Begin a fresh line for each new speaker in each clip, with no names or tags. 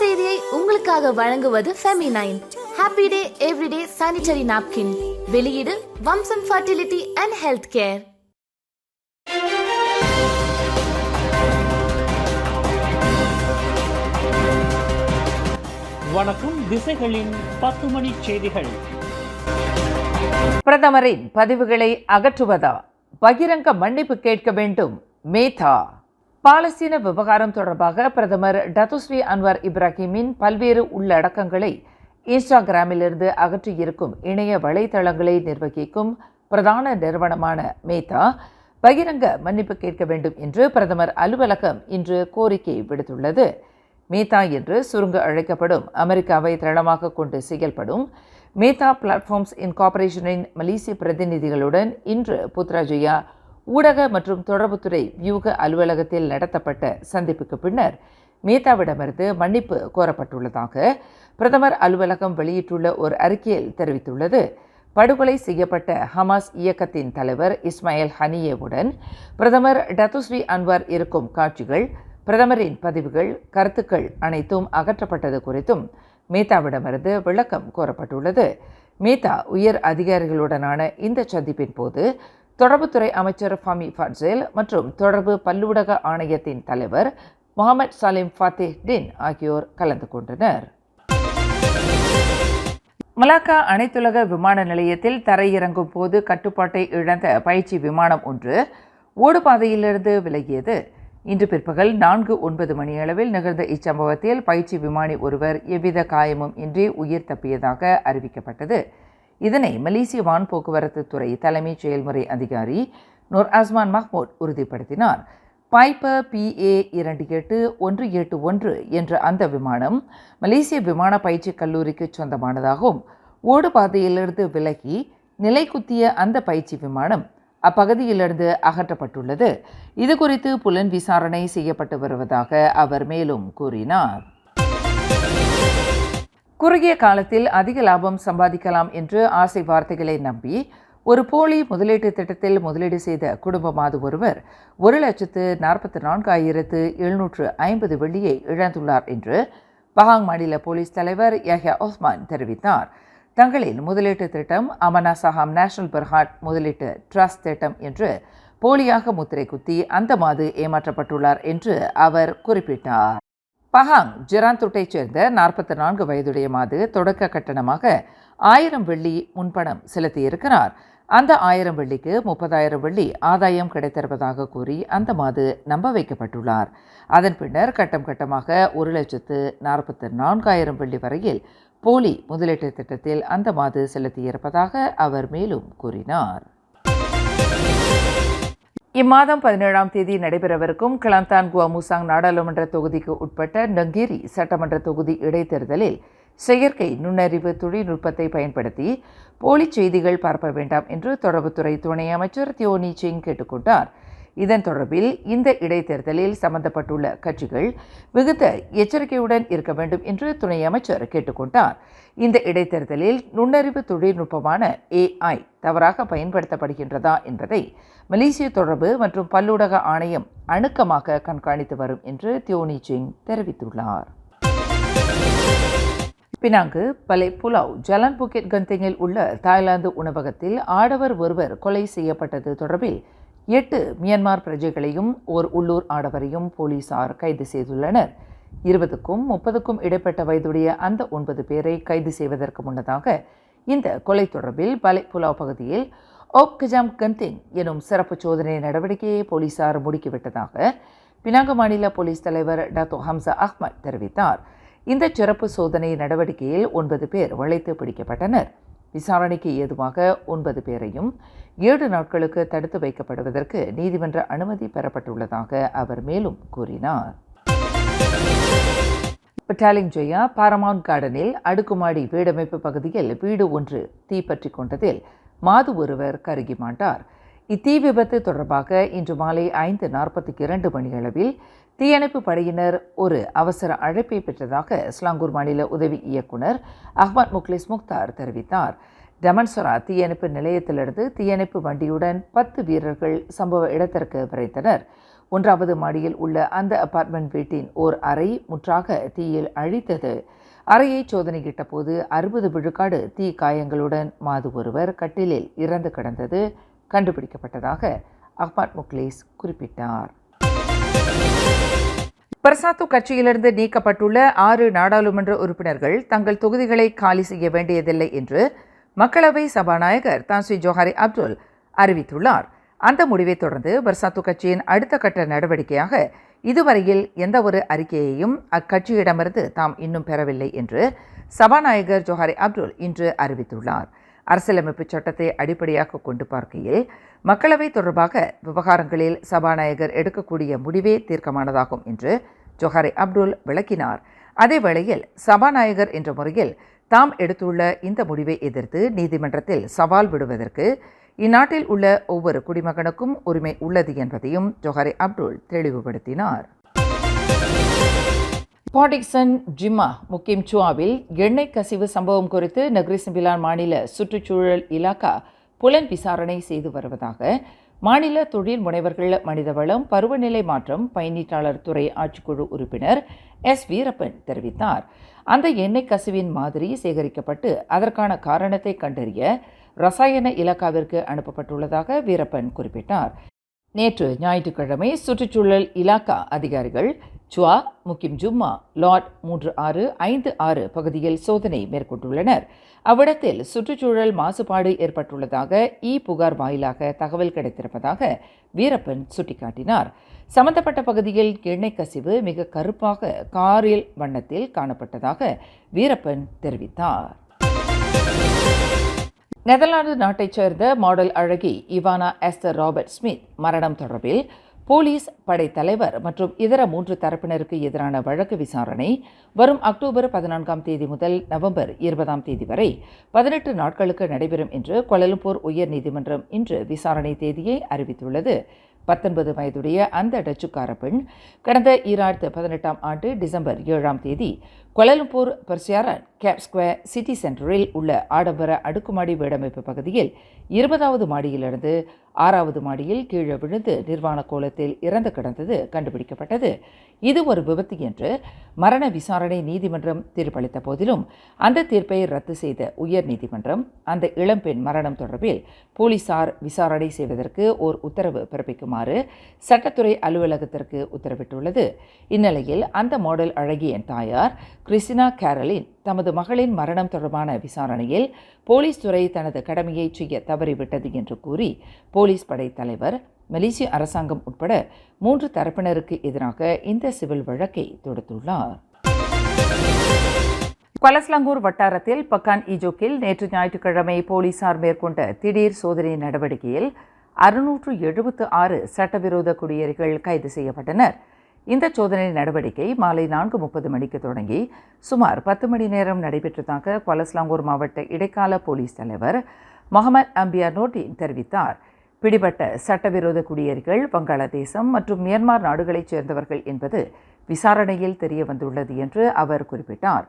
செய்தியை உங்களுக்காக வழங்குவது feminine. Happy day everyday sanitary napkin. வெளியீடு வம்சம் ஃபர்டிலிட்டி அண்ட் ஹெல்த் கேர்.
வணக்கம். திசைகளின் 10 மணி செய்திகள்.
பிரதமரின் பதிவுகளை அகற்றுவதா? பகிரங்க மன்னிப்பு கேட்க வேண்டும் மேத்தா. பாலஸ்தீன விவகாரம் தொடர்பாக பிரதமர் டத்துஸ்ரீ அன்வர் இப்ராஹிமின் பல்வேறு உள்ளடக்கங்களை இன்ஸ்டாகிராமிலிருந்து அகற்றியிருக்கும் இணைய வலைதளங்களை நிர்வகிக்கும் பிரதான நிறுவனமான மேத்தா பகிரங்க மன்னிப்பு கேட்க வேண்டும் என்று பிரதமர் அலுவலகம் இன்று கோரிக்கை விடுத்துள்ளது. மேத்தா என்று சுருங்க அழைக்கப்படும் அமெரிக்காவை தளமாக கொண்டு செயல்படும் மேத்தா பிளாட்ஃபார்ம்ஸ் இன்கார்பரேஷனின் மலேசிய பிரதிநிதிகளுடன் இன்று புத்ராஜயா ஊடக மற்றும் தொடர்புத்துறை வியூக அலுவலகத்தில் நடத்தப்பட்ட சந்திப்புக்கு பின்னர் மேத்தாவிடமிருந்து மன்னிப்பு கோரப்பட்டுள்ளதாக பிரதமர் அலுவலகம் வெளியிட்டுள்ள ஒரு அறிக்கையில் தெரிவித்துள்ளது. படுகொலை செய்யப்பட்ட ஹமாஸ் இயக்கத்தின் தலைவர் இஸ்மாயில் ஹனியேவுடன் பிரதமர் டத்துஸ்ரீ அன்வர் இருக்கும் காட்சிகள், பிரதமரின் பதிவுகள், கருத்துக்கள் அனைத்தும் அகற்றப்பட்டது குறித்தும் மேத்தாவிடமிருந்து விளக்கம் கோரப்பட்டுள்ளது. மேத்தா உயர் அதிகாரிகளுடனான இந்த சந்திப்பின் போது தொடர்புத்துறை அமைச்சர் ஃபமி ஃபட்சேல் மற்றும் தொடர்பு பல்லூடக ஆணையத்தின் தலைவர் முகமது சலீம் ஃபாத்திஹ்டின் ஆகியோர் கலந்து கொண்டனர். மலாக்கா அனைத்துலக விமான நிலையத்தில் தரையிறங்கும் போது கட்டுப்பாட்டை இழந்த பயிற்சி விமானம் ஒன்று ஓடுபாதையிலிருந்து விலகியது. இன்று பிற்பகல் 4:09 மணியளவில் நிகழ்ந்த இச்சம்பவத்தில் பயிற்சி விமானி ஒருவர் எவ்வித காயமும் இன்றி உயிர் தப்பியதாக அறிவிக்கப்பட்டது. இதனை மலேசிய வான் போக்குவரத்து துறை தலைமைச் செயல்முறை அதிகாரி நூர் அஸ்மான் மஹ்மூத் உறுதிப்படுத்தினார். பைப்பர் PA28181 என்ற அந்த விமானம் மலேசிய விமான பயிற்சி கல்லூரிக்கு சொந்தமானதாகும். ஓடுபாதையிலிருந்து விலகி நிலை குத்திய அந்த பயிற்சி விமானம் அப்பகுதியிலிருந்து அகற்றப்பட்டுள்ளது. இது குறித்து புலன் விசாரணை செய்யப்பட்டு வருவதாக அவர் மேலும் கூறினார். குறுகிய காலத்தில் அதிக லாபம் சம்பாதிக்கலாம் என்று ஆசை வார்த்தைகளை நம்பி ஒரு போலி முதலீட்டு திட்டத்தில் முதலீடு செய்த குடும்பமாது ஒருவர் 1,44,750 வெள்ளியை இழந்துள்ளார் என்று பஹாங் மாநில போலீஸ் தலைவர் யஹ்யா ஒஸ்மான் தெரிவித்தார். தங்களின் முதலீட்டு திட்டம் அமனா சஹாம் நேஷனல் பெர்ஹாட் முதலீட்டு ட்ரஸ்ட் திட்டம் என்று போலியாக முத்திரை குத்தி அந்த மாது ஏமாற்றப்பட்டுள்ளார் என்று அவர் குறிப்பிட்டார். பஹாங் ஜெராந்துட்டைச் சேர்ந்த 44 வயதுடைய மாது தொடக்க கட்டணமாக 1000 வெள்ளி முன்பணம் செலுத்தியிருக்கிறார். அந்த 1000 வெள்ளிக்கு 30,000 வெள்ளி ஆதாயம் கிடைத்திருப்பதாக கூறி அந்த மாது நம்ப வைக்கப்பட்டுள்ளார். அதன் பின்னர் கட்டம் கட்டமாக 1,44,000 வெள்ளி வரையில் போலி முதலீட்டு திட்டத்தில் அந்த மாது செலுத்தியிருப்பதாக அவர் மேலும் கூறினார். இம்மாதம் 17ஆம் தேதி நடைபெறவிருக்கும் கிளாந்தான் குவா முசாங் நாடாளுமன்ற தொகுதிக்கு உட்பட்ட நங்கேரி சட்டமன்ற தொகுதி இடைத்தேர்தலில் செயற்கை நுண்ணறிவு தொழில்நுட்பத்தை பயன்படுத்தி போலி செய்திகள் பரப்ப வேண்டாம் என்று தொடர்புத்துறை துணை அமைச்சர் தியோனி சிங் கேட்டுக்கொண்டார். இதன் தொடர்பில் இந்த இடைத்தேர்தலில் சம்பந்தப்பட்டுள்ள கட்சிகள் மிகுந்த எச்சரிக்கையுடன் இருக்க வேண்டும் என்று துணை அமைச்சர் கேட்டுக்கொண்டார். இந்த இடைத்தேர்தலில் நுண்ணறிவு தொழில்நுட்பமான AI தவறாக பயன்படுத்தப்படுகின்றதா என்பதை மலேசிய தொடர்பு மற்றும் பல்லூடக ஆணையம் அணுக்கமாக கண்காணித்து வரும் என்று தியோனி சிங் தெரிவித்துள்ளார். பினாங்கு பலே புலாவ் ஜலான் புக்கெட் கந்திங்கில் உள்ள தாய்லாந்து உணவகத்தில் ஆடவர் ஒருவர் கொலை செய்யப்பட்டது தொடர்பில் 8 மியான்மர் பிரஜைகளையும் ஓர் உள்ளூர் ஆடவரையும் போலீசார் கைது செய்துள்ளனர். 20க்கும் 30க்கும் இடைப்பட்ட வயதுடைய அந்த 9 பேரை கைது செய்வதற்கு முன்னதாக இந்த கொலை தொடர்பில் பலே புலாவ் பகுதியில் ஓப் கஜாம் கந்திங் எனும் சிறப்பு சோதனை நடவடிக்கையை போலீசார் முடுக்கிவிட்டதாக பினாங்கு மாநில போலீஸ் தலைவர் டாக்டர் ஹம்சா அஹ்மத் தெரிவித்தார். இந்த சிறப்பு சோதனை நடவடிக்கையில் 9 பேர் வளைத்து பிடிக்கப்பட்டனர். விசாரணைக்கு ஏதுவாக 9 பேரையும் 7 நாட்களுக்கு தடுத்து வைக்கப்படுவதற்கு நீதிமன்ற அனுமதி பெறப்பட்டுள்ளதாக அவர் மேலும் கூறினார். பட்டாலிங் ஜெயா பாரமவுண்ட் கார்டனில் அடுக்குமாடி வீடமைப்பு பகுதியில் வீடு ஒன்று தீப்பற்றி கொண்டதில் மாது ஒருவர் கருகி மாண்டார். இத்தீ விபத்து தொடர்பாக இன்று மாலை 5:42 மணியளவில் தீயணைப்பு படையினர் ஒரு அவசர அழைப்பை பெற்றதாக ஸ்லாங்கூர் மாநில உதவி இயக்குனர் அஹ்மத் முக்லிஸ் முக்தார் தெரிவித்தார். டமன்சரா தீயணைப்பு நிலையத்திலிருந்து தீயணைப்பு வண்டியுடன் 10 வீரர்கள் சம்பவ இடத்திற்கு விரைந்தனர். 1வது மாடியில் உள்ள அந்த அபார்ட்மெண்ட் வீட்டின் ஓர் அறை முற்றாக தீயில் அழித்தது. அறையை சோதனையிட்ட போது 60 விழுக்காடு தீ காயங்களுடன் மாது ஒருவர் கட்டிலில் இறந்து கிடந்தது கண்டுபிடிக்கப்பட்டதாக அஹ்மத் முக்லேஸ் குறிப்பிட்டார். பர்சாத்து கட்சியிலிருந்து நீக்கப்பட்டுள்ள 6 நாடாளுமன்ற உறுப்பினர்கள் தங்கள் தொகுதிகளை காலி செய்ய வேண்டியதில்லை என்று மக்களவை சபாநாயகர் தான்ஸ்ரீ ஜோஹாரி அப்துல் அறிவித்துள்ளார். அந்த முடிவை தொடர்ந்து பர்சாத்து கட்சியின் அடுத்த கட்ட நடவடிக்கையாக இதுவரையில் எந்த ஒரு அறிக்கையையும் அக்கட்சியிடமிருந்து தாம் இன்னும் பெறவில்லை என்று சபாநாயகர் ஜோஹாரி அப்துல் இன்று அறிவித்துள்ளார். அரசியலமைப்பு சட்டத்தை அடிப்படையாக கொண்டு பார்க்கையில் மக்களவை தொடர்பாக விவகாரங்களில் சபாநாயகர் எடுக்கக்கூடிய முடிவே தீர்க்கமானதாகும் என்று ஜோஹாரி அப்துல் விளக்கினார். அதேவேளையில் சபாநாயகர் என்ற முறையில் தாம் எடுத்துள்ள இந்த முடிவை எதிர்த்து நீதிமன்றத்தில் சவால் விடுவதற்கு இந்நாட்டில் உள்ள ஒவ்வொரு குடிமகனுக்கும் உரிமை உள்ளது என்பதையும் ஜோஹாரி அப்துல் தெளிவுபடுத்தினார். பாடிக்சன் ஜிம்மா முக்கிம் சுவாவில் எண்ணெய் கசிவு சம்பவம் குறித்து நக்ரி சிம்பிலான் மாநில சுற்றுச்சூழல் இலாக்கா புலன் விசாரணை செய்து வருவதாக மாநில தொழில் முனைவர்கள் மனிதவளம் பருவநிலை மாற்றம் பயனீட்டாளர் துறை ஆட்சிக்குழு உறுப்பினர் எஸ் வீரப்பன் தெரிவித்தார். அந்த எண்ணெய் கசிவின் மாதிரி சேகரிக்கப்பட்டு அதற்கான காரணத்தை கண்டறிய ரசாயன இலாக்காவிற்கு அனுப்பப்பட்டுள்ளதாக வீரப்பன் குறிப்பிட்டார். நேற்று ஞாயிற்றுக்கிழமை சுற்றுச்சூழல் இலாக்கா அதிகாரிகள் சுவா முக்கிம் ஜும்மா லாட் 3656 பகுதியில் சோதனை மேற்கொண்டுள்ளனர். அவ்விடத்தில் சுற்றுச்சூழல் மாசுபாடு ஏற்பட்டுள்ளதாக புகார் வாயிலாக தகவல் கிடைத்திருப்பதாக வீரப்பன் சுட்டிக்காட்டினார். சம்பந்தப்பட்ட பகுதியில் எண்ணெய் கசிவு மிக கருப்பாக காரில் வண்ணத்தில் காணப்பட்டதாக வீரப்பன் தெரிவித்தார். நெதர்லாந்து நாட்டைச் சேர்ந்த மாடல் அழகி இவானா எஸ்தர் ராபர்ட் ஸ்மித் மரணம் தொடர்பில் போலீஸ் படைத்தலைவர் மற்றும் இதர 3 தரப்பினருக்கு எதிரான வழக்கு விசாரணை வரும் அக்டோபர் 14ஆம் தேதி முதல் நவம்பர் 20ஆம் தேதி வரை 18 நாட்களுக்கு நடைபெறும் என்று கோலாலம்பூர் உயர் நீதிமன்றம் இன்று விசாரணை தேதியை அறிவித்துள்ளது. 19 வயதுடைய அந்த டச்சுக்கார பெண் கடந்த 2018ஆம் ஆண்டு டிசம்பர் 7ஆம் தேதி கோலாலம்பூர் பர்சியாரன் கேப் ஸ்கொயர் சிட்டி சென்டரில் உள்ள ஆடம்பர அடுக்குமாடி வீடமைப்பு பகுதியில் 20வது மாடியிலிருந்து 6வது மாடியில் கீழே விழுந்து நிர்வாண கோலத்தில் இறந்து கிடந்தது கண்டுபிடிக்கப்பட்டது. இது ஒரு விபத்து என்று மரண விசாரணை நீதிமன்றம் தீர்ப்பளித்த போதிலும் அந்த தீர்ப்பை ரத்து செய்த உயர் நீதிமன்றம் அந்த இளம்பெண் மரணம் தொடர்பில் போலீசார் விசாரணை செய்வதற்கு ஓர் உத்தரவு பிறப்பிக்குமாறு சட்டத்துறை அலுவலகத்திற்கு உத்தரவிட்டுள்ளது. இந்நிலையில் அந்த மாடல் அழகியின் தாயார் கிறிஸ்டினா கேரலின் தமது மகளின் மரணம் தொடர்பான விசாரணையில் போலீஸ் துறை தனது கடமையை செய்ய தவறிவிட்டது என்று கூறி போலீஸ் படை தலைவர் மலேசிய அரசாங்கம் உட்பட 3 தரப்பினருக்கு எதிராக இந்த சிவில் வழக்கை தொடுத்துள்ளார். குவாலலம்பூர் வட்டாரத்தில் பக்கான் ஈஜோக்கில் நேற்று ஞாயிற்றுக்கிழமை போலீசார் மேற்கொண்ட திடீர் சோதனை நடவடிக்கையில் 676 சட்டவிரோத குடியேறிகள் கைது செய்யப்பட்டனர். இந்த சோதனை நடவடிக்கை மாலை 4:30 மணிக்கு தொடங்கி சுமார் 10 மணி நேரம் நடைபெற்றதாக குவாலலம்பூர் மாவட்ட இடைக்கால போலீஸ் தலைவர் முகமது அம்பியா நோட்டின் தெரிவித்தார். பிடிபட்ட சட்டவிரோத குடியேறிகள் வங்காளதேசம் மற்றும் மியான்மர் நாடுகளைச் சேர்ந்தவர்கள் என்பது விசாரணையில் தெரிய வந்துள்ளது என்று அவர் குறிப்பிட்டார்.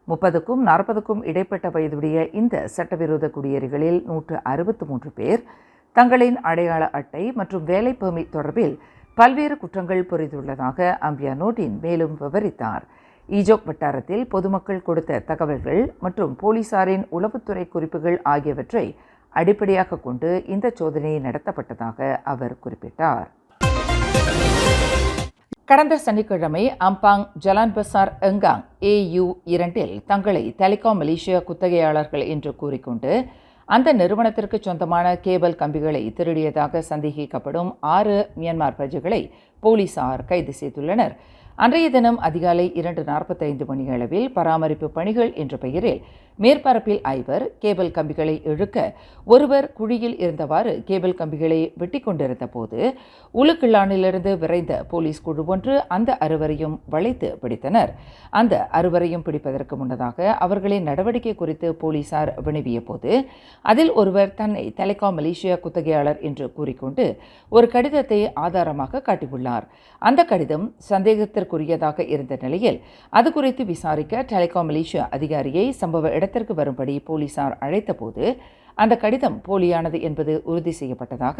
30க்கும் 40க்கும் இடைப்பட்ட வயதுடைய இந்த சட்டவிரோத குடியேறிகளில் 163 பேர் தங்களின் அடையாள அட்டை மற்றும் வேலை பெர்மிட் தொடர்பில் பல்வேறு குற்றங்கள் புரிந்துள்ளதாக அம்பியா நோட்டின் மேலும் விவரித்தார். ஈஜோக் வட்டாரத்தில் பொதுமக்கள் கொடுத்த தகவல்கள் மற்றும் போலீசாரின் உளவுத்துறை குறிப்புகள் ஆகியவற்றை அடிப்படையாக கொண்டு இந்த சோதனை நடத்தப்பட்டதாக அவர் குறிப்பிட்டார். கடந்த சனிக்கிழமை அம்பாங் ஜலான் பசார் எங்காங் AU2 தங்களை டெலிகாம் மலேசியா குத்தகையாளர்கள் என்று கூறிக்கொண்டு அந்த நிறுவனத்திற்கு சொந்தமான கேபிள் கம்பிகளை திருடியதாக சந்தேகிக்கப்படும் 6 மியான்மர் பிரஜைகளை போலீசார் கைது செய்துள்ளனர். அன்றைய தினம் அதிகாலை 2:45 மணியளவில் பராமரிப்பு பணிகள் என்ற பெயரில் மேற்பரப்பில் 5 கேபிள் கம்பிகளை இழுக்க ஒருவர் குழியில் இருந்தவாறு கேபிள் கம்பிகளை வெட்டி கொண்டிருந்த போது உலுக்கிள்ளானிலிருந்து விரைந்த போலீஸ் குழு ஒன்று அந்த 6வரையும் வளைத்து பிடித்தனர். அந்த 6வரையும் பிடிப்பதற்கு முன்னதாக அவர்களின் நடவடிக்கை குறித்து போலீசார் வினவிய போது அதில் ஒருவர் தன்னை டெலிகாம் மலேசியா குத்தகையாளர் என்று கூறிக்கொண்டு ஒரு கடிதத்தை ஆதாரமாக காட்டியுள்ளார். அந்த கடிதம் சந்தேகத்திற்கு கண்டனத்திற்குரியதாக இருந்த நிலையில் அது குறித்து விசாரிக்க டெலிகாம் மலேசியா அதிகாரியை சம்பவ இடத்திற்கு வரும்படி போலீசார் அழைத்தபோது அந்த கடிதம் போலியானது என்பது உறுதி செய்யப்பட்டதாக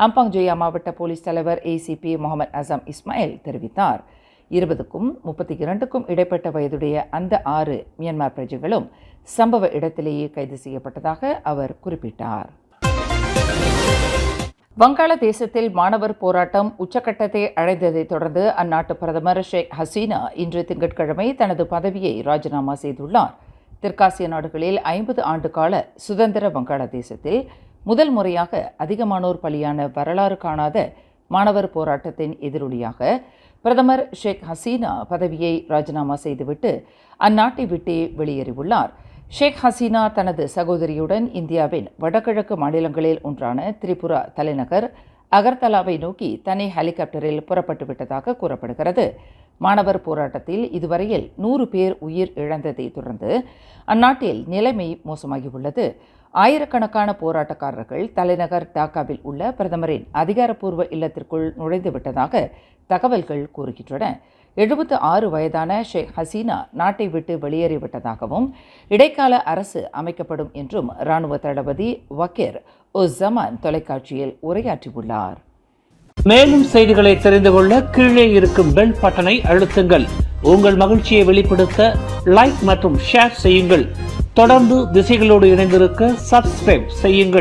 அம்பாங் ஜோயா மாவட்ட போலீஸ் தலைவர் ஏசிபி முகமது அசாம் இஸ்மாயில் தெரிவித்தார். 20க்கும் 32க்கும் இடைப்பட்ட வயதுடைய அந்த 6 மியான்மர் பிரஜைகளும் சம்பவ இடத்திலேயே கைது செய்யப்பட்டதாக அவர் குறிப்பிட்டார். வங்காளதேசத்தில் மாணவர் போராட்டம் உச்சக்கட்டத்தை அடைந்ததைத் தொடர்ந்து அந்நாட்டு பிரதமர் ஷேக் ஹசீனா இன்று திங்கட்கிழமை தனது பதவியை ராஜினாமா செய்துள்ளார். தெற்காசிய நாடுகளில் 50 ஆண்டு கால சுதந்திர வங்காளதேசத்தில் முதல் முறையாக அதிகமானோர் பலியான வரலாறு காணாத மாணவர் போராட்டத்தின் எதிரொலியாக பிரதமர் ஷேக் ஹசீனா பதவியை ராஜினாமா செய்துவிட்டு அந்நாட்டை விட்டே வெளியேறியுள்ளார். ஷேக் ஹசீனா தனது சகோதரியுடன் இந்தியாவின் வடகிழக்கு மாநிலங்களில் ஒன்றான திரிபுரா தலைநகர் அகர்தலாவை நோக்கி தனி ஹெலிகாப்டரில் புறப்பட்டு விட்டதாக கூறப்படுகிறது. மாணவர் போராட்டத்தில் இதுவரையில் 100 பேர் உயிர் இழந்ததை தொடர்ந்து அந்நாட்டில் நிலைமை மோசமாகியுள்ளது. ஆயிரக்கணக்கான போராட்டக்காரர்கள் தலைநகர் டாக்காவில் உள்ள பிரதமரின் அதிகாரப்பூர்வ இல்லத்திற்குள் நுழைந்து விட்டதாக தகவல்கள் கூறுகின்றன. 76 வயதான ஷேக் ஹசீனா நாட்டை விட்டு வெளியேறிவிட்டதாகவும் இடைக்கால அரசு அமைக்கப்படும் என்றும் இராணுவ தளபதி வக்கீர் உஸ்-ஜமான் தொலைக்காட்சியில் உரையாற்றியுள்ளார்.
மேலும் செய்திகளை தெரிந்து கொள்ள கீழே இருக்கும் பெல் பட்டனை அழுத்துங்கள். உங்கள் மகிழ்ச்சியை வெளிப்படுத்த லைக் மற்றும் ஷேர் செய்யுங்கள். தொடர்ந்து திசைகளோடு இணைந்திருக்க சப்ஸ்கிரைப் செய்யுங்கள்.